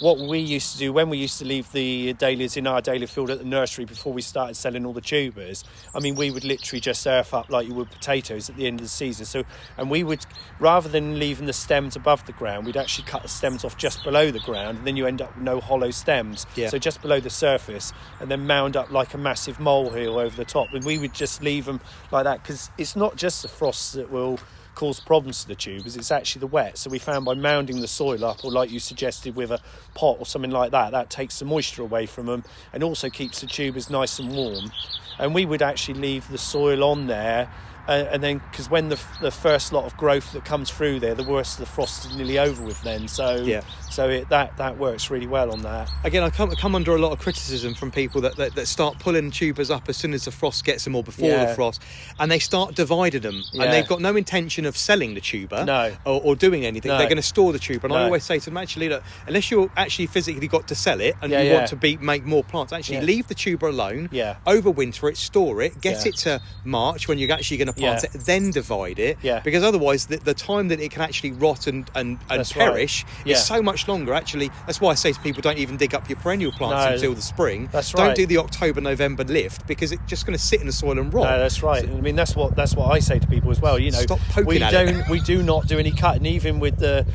what we used to do when we used to leave the dahlias in our dahlia field at the nursery before we started selling all the tubers, we would literally just earth up like you would potatoes at the end of the season. So, and we would, rather than leaving the stems above the ground, we'd actually cut the stems off just below the ground, and then you end up with no hollow stems. Yeah. So just below the surface, and then mound up like a massive molehill over the top. And we would just leave them like that, because it's not just the frost that will cause problems to the tubers, it's actually the wet. So we found by mounding the soil up, or like you suggested with a pot or something like that, that takes the moisture away from them and also keeps the tubers nice and warm. And we would actually leave the soil on there and then because when the first lot of growth that comes through there, the worst of the frost is nearly over with then. So that works really well on that. Again, I come under a lot of criticism from people that start pulling tubers up as soon as the frost gets them or before the frost, and they start dividing them, and they've got no intention of selling the tuber or doing anything. They're going to store the tuber, and I always say to them, actually, look, unless you're actually physically got to sell it and you want to make more plants, actually leave the tuber alone, overwinter it, store it, get it to March when you're actually going to plant it, then divide it, because otherwise the time that it can actually rot and perish is so much longer. Actually, that's why I say to people, don't even dig up your perennial plants until the spring. Don't do the October, November lift, because it's just going to sit in the soil and rot. No, that's right. I mean, that's what I say to people as well. You know, stop poking at it. We do not do any cutting, even with the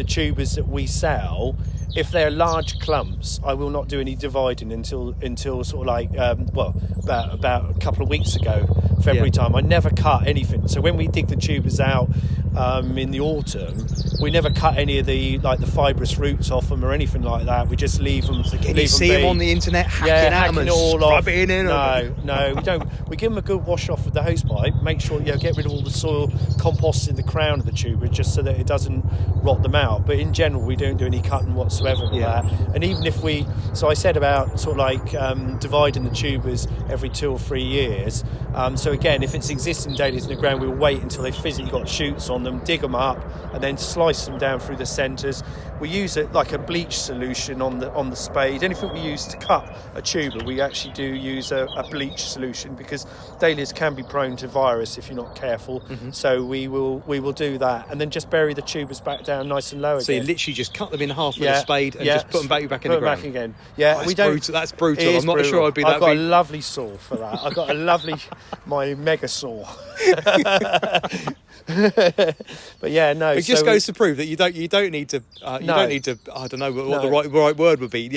tubers that we sell. If they're large clumps, I will not do any dividing until sort of like about a couple of weeks ago, February time. I never cut anything. So when we dig the tubers out in the autumn, we never cut any of the fibrous roots off them or anything like that. We just leave them. So can you see them on the internet hacking them and scrubbing in? No, we don't. We give them a good wash off with the hose pipe. Make sure get rid of all the soil compost in the crown of the tuber, just so that it doesn't rot them out. But in general, we don't do any cutting whatsoever with that. And even if so I said about sort of like dividing the tubers every 2 or 3 years. So again, if it's existing dahlias in the ground, we'll wait until they've physically got shoots on them, dig them up, and then slice them down through the centres. We use it like a bleach solution on the spade. Anything we use to cut a tuber, we actually do use a bleach solution, because dahlias can be prone to virus if you're not careful. So we will do that, and then just bury the tubers back down nice and low again. So you literally just cut them in half with a spade and just put them back in the ground. Back again. Yeah, we don't. That's brutal. I'm not sure I'd be that. I've got a lovely saw for that. I've got a lovely my mega saw. But yeah, no. It just goes to prove that you don't need to. I don't know what the right word would be.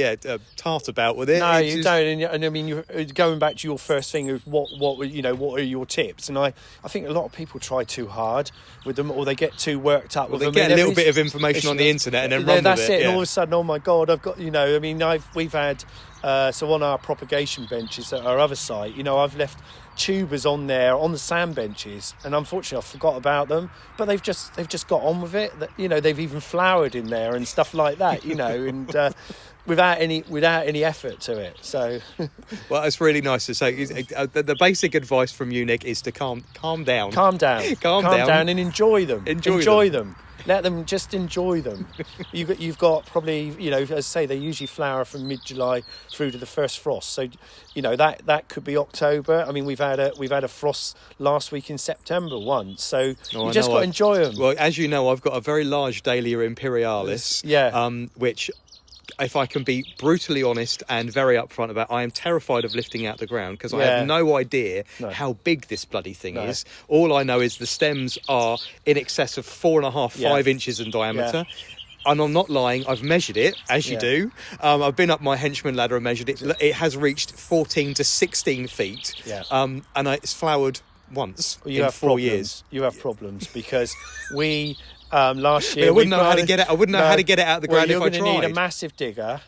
Tart about with it. No, you don't. And I mean, you're going back to your first thing of what are your tips? And I think a lot of people try too hard with them, or they get too worked up with them. They get a little bit of information on the internet and then run with it. That's it. And all of a sudden, oh my God, I've got. I mean, we've had. So on our propagation benches at our other site, I've left tubers on there on the sand benches, and unfortunately I forgot about them, but they've just got on with it. They've even flowered in there and stuff like that, and without any effort to it. So well, it's really nice to say. The basic advice from you, Nick, is to calm down and enjoy them. Enjoy them. Let them just enjoy them. You've got probably, as I say, they usually flower from mid-July through to the first frost. So, that could be October. I mean, we've had a frost last week in September once. So you just got to enjoy them. Well, as you know, I've got a very large Dahlia imperialis, which, if I can be brutally honest and very upfront about, I am terrified of lifting out the ground, because I have no idea how big this bloody thing is. All I know is the stems are in excess of 4.5-5 inches in diameter. And I'm not lying, I've measured it, as you do. I've been up my henchman ladder and measured it. It has reached 14 to 16 feet. And it's flowered once in 4 years. You have problems, because we... last year, I wouldn't know how to get it. I wouldn't know how to get it out of the ground if I tried. You're going to need a massive digger,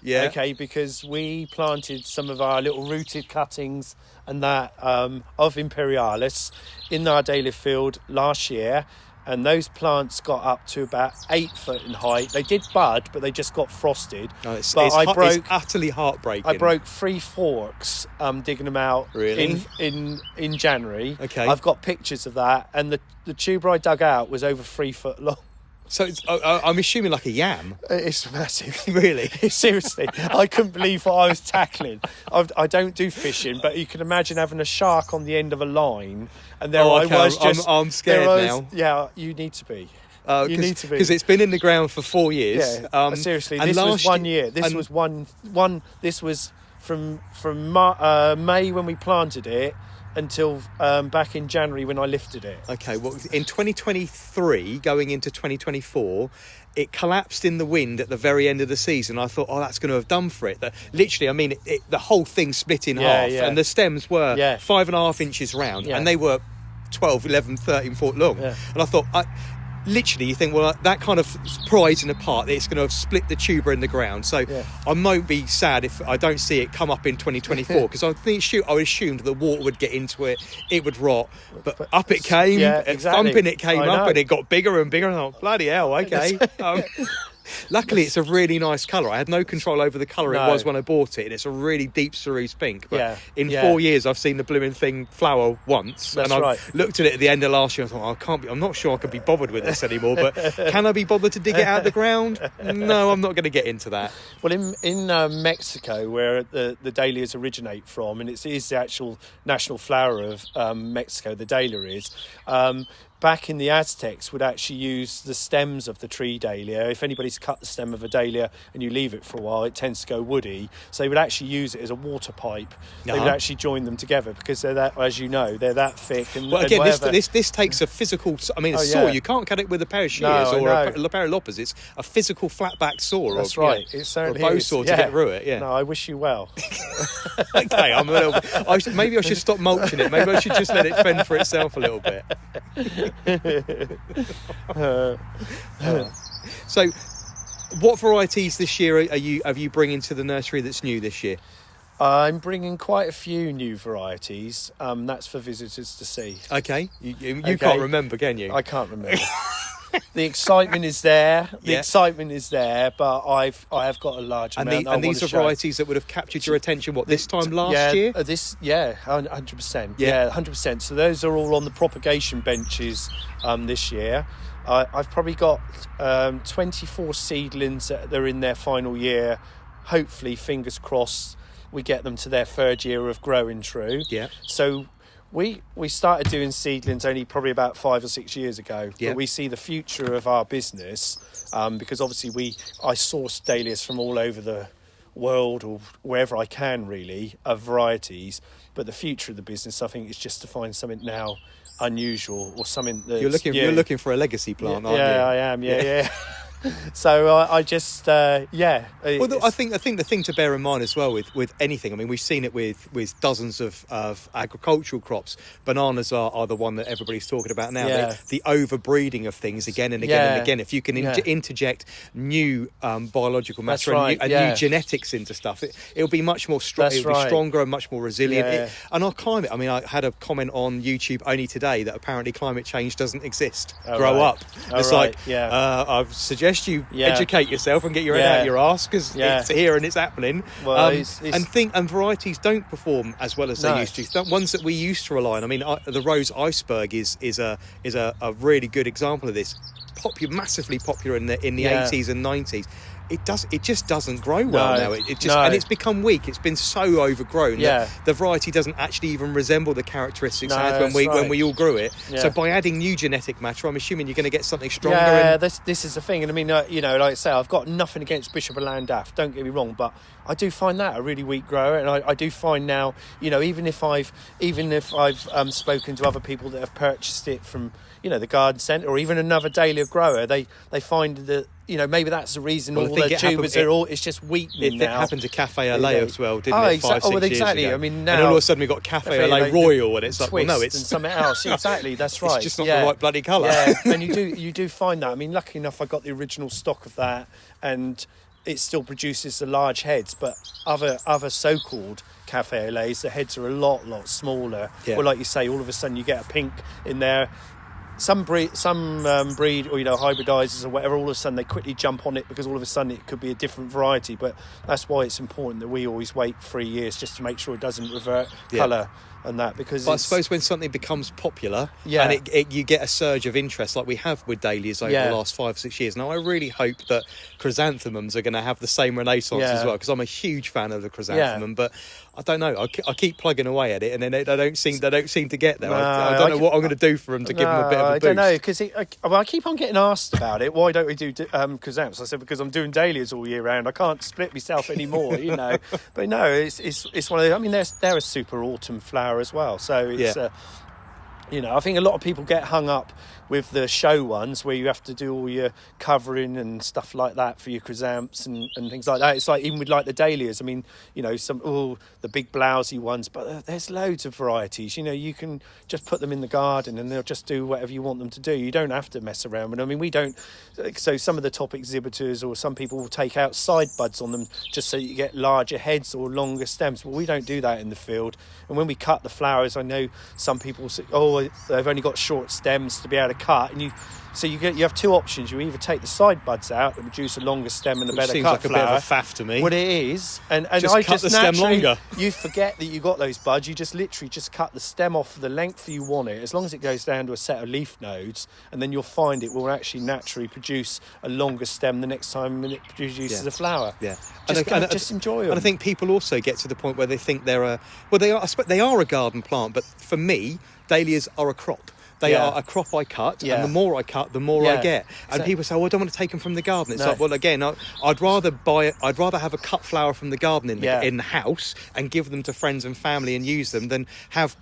because we planted some of our little rooted cuttings and that of imperialis in our dahlia field last year, and those plants got up to about 8 foot in height. They did bud, but they just got frosted. It's utterly heartbreaking. I broke 3 forks digging them out in January. Okay, I've got pictures of that, and the tuber I dug out was over 3 foot long. So I'm assuming like a yam. It's massive. Really? Seriously. I couldn't believe what I was tackling. I don't do fishing, but you can imagine having a shark on the end of a line, and there I was just... I'm scared now. Yeah, you need to be. You need to be. Because it's been in the ground for 4 years. Yeah, seriously, this was 1 year. This was one. This was from May when we planted it until back in January when I lifted it. Okay, well, in 2023, going into 2024, it collapsed in the wind at the very end of the season. I thought, that's going to have done for it. Literally, I mean, the whole thing split in half, and the stems were 5.5 inches round, and they were 12, 11, 13 foot long. And I thought, literally you think, well, that kind of prizing apart, it's going to have split the tuber in the ground. So I won't be sad if I don't see it come up in 2024, because I assumed the water would get into it, it would rot, but up it came, thumping it came up, and it got bigger and bigger, and I thought, bloody hell, okay. Luckily, it's a really nice colour. I had no control over the colour it was when I bought it, and it's a really deep cerise pink. But in 4 years, I've seen the blooming thing flower once, and I looked at it at the end of last year. I thought, I'm not sure I can be bothered with this anymore. But can I be bothered to dig it out of the ground? No, I'm not going to get into that. Well, in Mexico, where the dahlias originate from, and it is the actual national flower of Mexico, the dahlia is. Back in the Aztecs would actually use the stems of the tree dahlia. If anybody's cut the stem of a dahlia and you leave it for a while, it tends to go woody. So they would actually use it as a water pipe. They would actually join them together because they're that, as you know, they're that thick. And, well, again, this takes a physical. I mean, a saw. You can't cut it with a pair of shears or a pair of loppers. It's a physical flat-back saw. That's right. It certainly or a bow saw to get through it. Yeah. No, I wish you well. Okay, I'm a little. Maybe I should stop mulching it. Maybe I should just let it fend for itself a little bit. So, what varieties this year have you bringing to the nursery that's new this year? I'm bringing quite a few new varieties. That's for visitors to see. Okay, you can't remember, can you? I can't remember. The excitement is there. Excitement is there, but I have got a large amount. And these are varieties that would have captured your attention. What, this time last year? 100%. Yeah, 100%. So those are all on the propagation benches this year. I've probably got 24 seedlings that are in their final year. Hopefully, fingers crossed, we get them to their third year of growing true. Yeah. So we started doing seedlings only probably about 5 or 6 years ago. Yeah. But we see the future of our business because obviously I source dahlias from all over the world or wherever I can really of varieties. But the future of the business, I think, is just to find something now unusual or something that you're looking for a legacy plant, aren't you? Yeah, I am. Yeah. So I just Well, I think the thing to bear in mind as well with anything. I mean, we've seen it with dozens of agricultural crops. Bananas are the one that everybody's talking about now. Yeah. The overbreeding of things again and again and again. If you can interject new biological matter and new genetics into stuff, it'll be much more strong. It'll be stronger and much more resilient. Yeah. And our climate. I mean, I had a comment on YouTube only today that apparently climate change doesn't exist. Grow up. It's I suggest you educate yourself and get your head out your arse because it's here and it's happening. Well, and varieties don't perform as well as they used to. The ones that we used to rely on. I mean, the rose iceberg is a really good example of this. Massively popular in the 80s and 90s. It just doesn't grow well now. And it's become weak. It's been so overgrown that the variety doesn't actually even resemble the characteristics it had when we all grew it. Yeah. So by adding new genetic matter, I'm assuming you're going to get something stronger. Yeah, this is the thing. And I mean, like I say, I've got nothing against Bishop and Landaff. Don't get me wrong, but I do find that a really weak grower, and I do find now, even if I've spoken to other people that have purchased it from the garden centre or even another dahlia grower, they find that maybe that's the reason all the tubers are all. It's just weakening now. It happened to Café LA as well, didn't it? 5-6 years ago. I mean, now and all of a sudden we got Café LA Royal, and it's like, well, no, it's and something else. Exactly, that's right. It's just not the right bloody colour. Yeah, and you do find that. I mean, lucky enough, I got the original stock of that, and it still produces the large heads. But other so-called Café LAs, the heads are a lot smaller. Yeah. Well, like you say, all of a sudden you get a pink in there. Some breed or hybridizers or whatever, all of a sudden they quickly jump on it because all of a sudden it could be a different variety. But that's why it's important that we always wait 3 years just to make sure it doesn't revert colour and that. Because I suppose when something becomes popular and you get a surge of interest like we have with dahlias over the last 5 or 6 years. Now I really hope that chrysanthemums are going to have the same renaissance as well, because I'm a huge fan of the chrysanthemum, but I don't know. I keep plugging away at it, and then they don't seem to get there. I don't know what I'm going to do for them to give them a bit of a boost. I don't know, because I keep on getting asked about it. Why don't we do chrysanthemums? I said because I'm doing dahlias all year round. I can't split myself anymore, But no, it's one of the. I mean, they're a super autumn flower as well. So it's I think a lot of people get hung up with the show ones where you have to do all your covering and stuff like that for your chrysanthemums and things like that. It's like even with like the dahlias. I mean, the big blousy ones, but there's loads of varieties. You can just put them in the garden and they'll just do whatever you want them to do. You don't have to mess around with them. I mean, we don't. So some of the top exhibitors or some people will take out side buds on them just so you get larger heads or longer stems. Well, we don't do that in the field. And when we cut the flowers, I know some people say, they've only got short stems to be able to cut, and you have two options. You either take the side buds out and produce a longer stem and a better seems cut like flower. a bit of a faff to me. What it is, and just I cut just the stem naturally, longer. You forget that you got those buds. You just literally just cut the stem off the length you want it, as long as it goes down to a set of leaf nodes, and then you'll find it will actually naturally produce a longer stem the next time it produces a flower. Yeah. Just enjoy them. And I think people also get to the point where they think they are a garden plant, but for me, dahlias are a crop. They are a crop I cut, and the more I cut, the more I get. And people say, I don't want to take them from the garden. It's like, well, again, I'd rather have a cut flower from the garden in the house and give them to friends and family and use them than have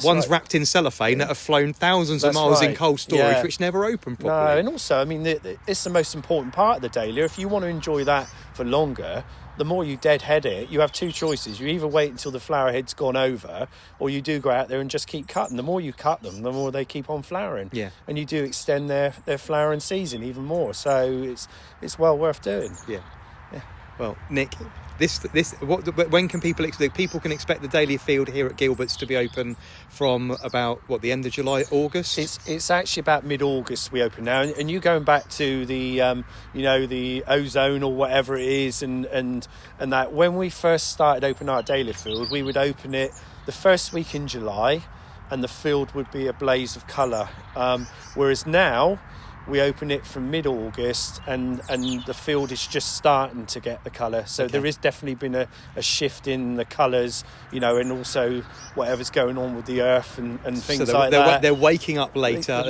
ones wrapped in cellophane that have flown thousands of miles in cold storage, which never open properly. No, and also, I mean, it's the most important part of the dahlia. If you want to enjoy that for longer, the more you deadhead it, you have two choices. You either wait until the flower head's gone over, or you do go out there and just keep cutting. The more you cut them, the more they keep on flowering. Yeah. And you do extend their flowering season even more. So it's well worth doing. Yeah. Well, Nick, when can people expect the dahlia field here at Gilberts to be open from about the end of July, August? It's actually about mid-August we open now, and you going back to the the ozone or whatever it is, and that when we first started opening our dahlia field, we would open it the first week in July, and the field would be a blaze of colour. Whereas now we open it from mid-August and the field is just starting to get the colour. So there is definitely been a shift in the colours, and also whatever's going on with the earth and things like that. They're waking up later.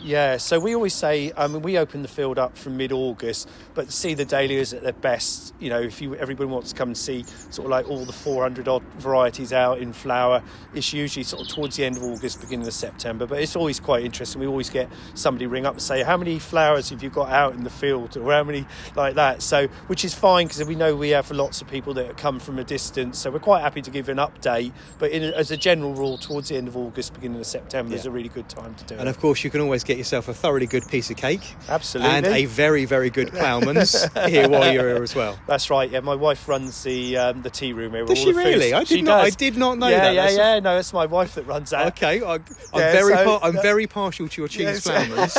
Yeah. So we always say, we open the field up from mid-August, but see the dahlias at their best, if everybody wants to come and see sort of like all the 400 odd varieties out in flower, it's usually sort of towards the end of August, beginning of September. But it's always quite interesting. We always get somebody ring up and say, how many flowers have you got out in the field, or how many like that? So, which is fine, because we know we have lots of people that come from a distance, so we're quite happy to give an update. But as a general rule, towards the end of August, beginning of September is a really good time to do it. And of course, you can always get yourself a thoroughly good piece of cake. Absolutely. And a very, very good ploughman's here while you're here as well. That's right. Yeah, my wife runs the tea room here. Does she really? I did not know that. Yeah. No, it's my wife that runs that. Okay, I'm very partial to your cheese ploughman's.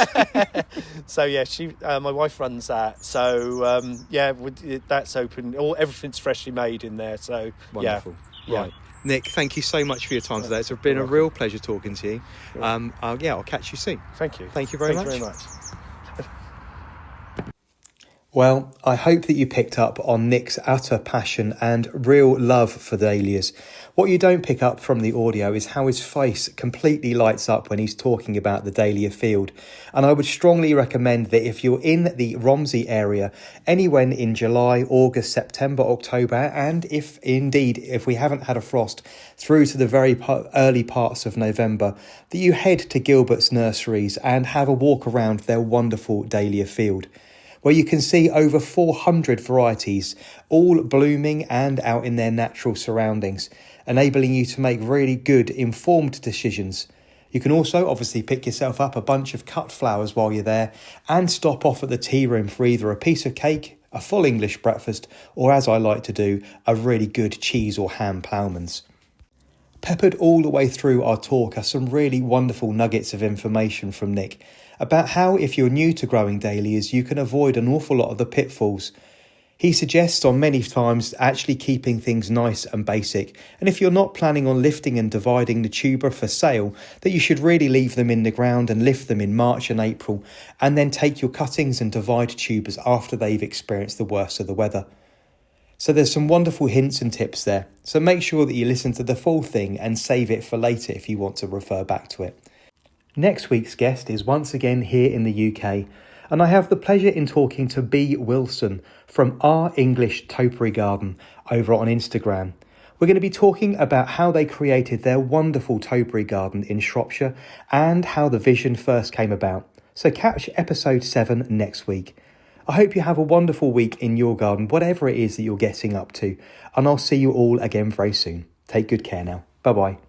So yeah, my wife runs that. So that's open. Everything's freshly made in there. So wonderful. Yeah. Right, Nick, thank you so much for your time today. It's been a real pleasure talking to you. I'll catch you soon. Thank you. Thank you very much. Well, I hope that you picked up on Nick's utter passion and real love for dahlias. What you don't pick up from the audio is how his face completely lights up when he's talking about the dahlia field. And I would strongly recommend that if you're in the Romsey area, anywhere in July, August, September, October, and if we haven't had a frost through to the very early parts of November, that you head to Gilbert's nurseries and have a walk around their wonderful dahlia field, where you can see over 400 varieties, all blooming and out in their natural surroundings, enabling you to make really good, informed decisions. You can also obviously pick yourself up a bunch of cut flowers while you're there and stop off at the tea room for either a piece of cake, a full English breakfast, or as I like to do, a really good cheese or ham ploughman's. Peppered all the way through our talk are some really wonderful nuggets of information from Nick about how, if you're new to growing dahlias, you can avoid an awful lot of the pitfalls. He suggests on many times actually keeping things nice and basic, and if you're not planning on lifting and dividing the tuber for sale, that you should really leave them in the ground and lift them in March and April, and then take your cuttings and divide tubers after they've experienced the worst of the weather. So there's some wonderful hints and tips there, so make sure that you listen to the full thing and save it for later if you want to refer back to it. Next week's guest is once again here in the UK, and I have the pleasure in talking to B. Wilson from Our English Topiary Garden over on Instagram. We're going to be talking about how they created their wonderful topiary garden in Shropshire and how the vision first came about. So catch episode 7 next week. I hope you have a wonderful week in your garden, whatever it is that you're getting up to, and I'll see you all again very soon. Take good care now. Bye-bye.